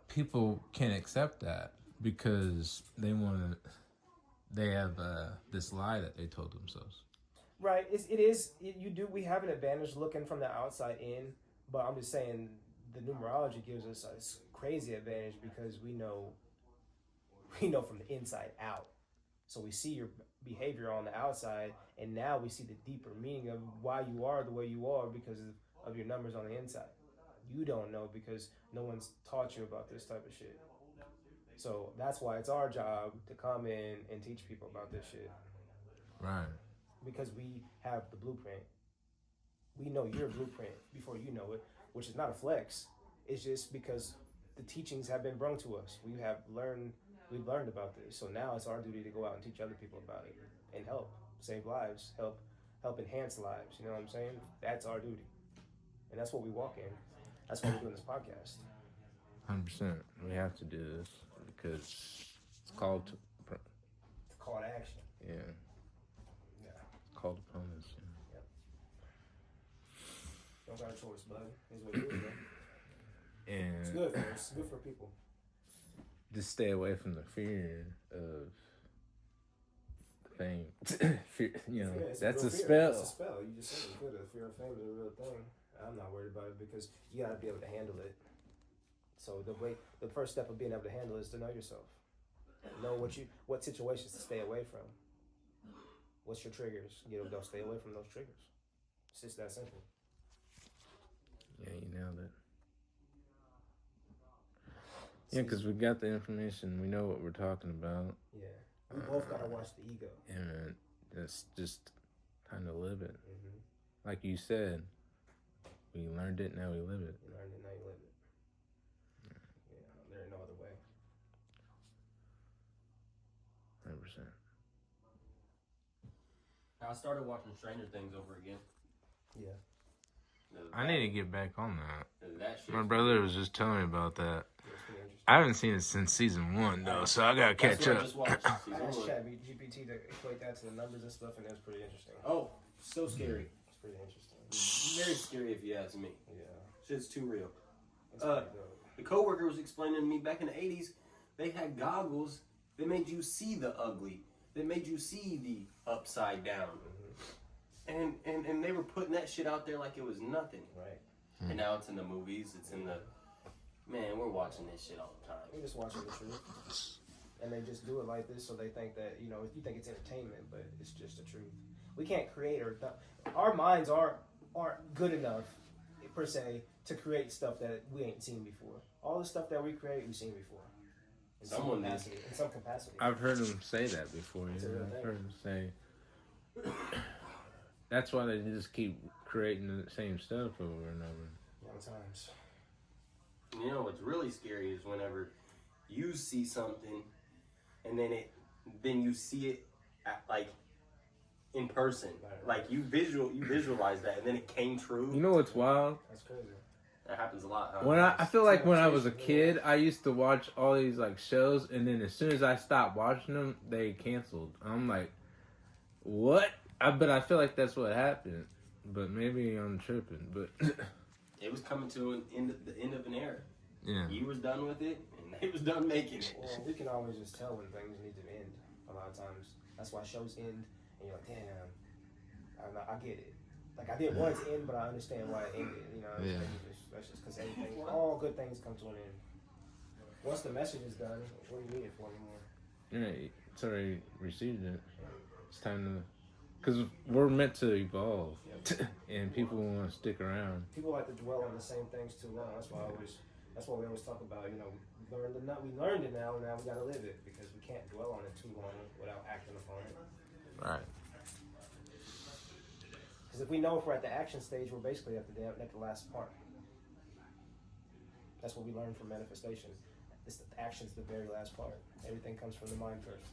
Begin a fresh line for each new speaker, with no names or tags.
people can't accept that because they have this lie that they told themselves.
Right. We have an advantage looking from the outside in, but I'm just saying the numerology gives us a crazy advantage because we know from the inside out. So we see your behavior on the outside, and now we see the deeper meaning of why you are the way you are because of your numbers on the inside. You don't know because no one's taught you about this type of shit. So that's why it's our job to come in and teach people about this shit.
Right.
Because we have the blueprint. We know your blueprint before you know it, which is not a flex. It's just because the teachings have been brought to us. We've learned about this. So now it's our duty to go out and teach other people about it and help save lives, help enhance lives. You know what I'm saying? That's our duty. And that's what we walk in. That's why we're doing this podcast.
100%. We have to do this because it's called
It's a call to action.
Yeah.
Yeah.
It's called upon us.
Yeah. Don't got a choice, bud. It's what it is, man.
And
it's good for us. It's good for people.
Just stay away from the fear of fame. Fear, that's a spell.
It's a spell. You just said it. Good. The fear of fame is a real thing. I'm not worried about it because you gotta be able to handle it. So the first step of being able to handle it is to know yourself. Know what situations to stay away from. What's your triggers? Don't stay away from those triggers. It's just that simple.
Yeah, you nailed it. Yeah, because we got the information. We know what we're talking about.
Yeah. We both got to watch the ego.
And it's just kind of live it.
Mm-hmm.
Like you said, we learned it, now we live it.
You learned it, now you live it. Yeah, there ain't no other way.
100%.
I started watching Stranger Things over again.
Yeah.
I need to get back on that.
That
My brother was just telling me about that.
Yeah,
I haven't seen it since season 1 though, so I gotta catch up.
I just watched
I
season
asked
1.
ChatGPT to equate that to the numbers and stuff, and it was pretty interesting.
Oh, so scary.
It's pretty interesting.
Very scary if you ask me.
Yeah.
Shit's too real.
It's pretty dope.
The coworker was explaining to me back in the 80s, they had goggles that made you see the ugly, that made you see the upside down.
Mm-hmm.
And they were putting that shit out there like it was nothing.
Right.
And now it's in the movies, it's in the... Man, we're watching this shit all the time.
We're just watching the truth. And they just do it like this so they think that, you think it's entertainment, but it's just the truth. We can't create our minds aren't good enough, per se, to create stuff that we ain't seen before. All the stuff that we create, we've seen before. In some capacity.
I've heard him say that before. I've heard him say... That's why they just keep creating the same stuff over and over.
Long times.
You know what's really scary is whenever you see something and then you see it in person.
Right.
Like you visualize that and then it came true.
You know what's wild?
That's crazy.
That happens a lot. Huh?
When I feel like when I was a kid, I used to watch all these shows, and then as soon as I stopped watching them, they canceled. I'm like, what? But I feel like that's what happened. But maybe I'm tripping. But
it was coming to the end of an era.
Yeah.
He was done with it, and they was done making it.
Well, we can always just tell when things need to end. A lot of times, that's why shows end, and you're like, damn, I get it. Like I didn't want it to end, but I understand why it ended.
Yeah.
That's just because all good things come to an end. Once the message is done, what do you need it for anymore?
Yeah, it's already received it. It's time to. Because we're meant to evolve, and people want to stick around.
People like to dwell on the same things too long. That's why we always talk about, we learned it now we got to live it, because we can't dwell on it too long without acting upon it.
Right.
Because if we know if we're at the action stage, we're basically at the last part. That's what we learned from manifestation. The action's the very last part. Everything comes from the mind first.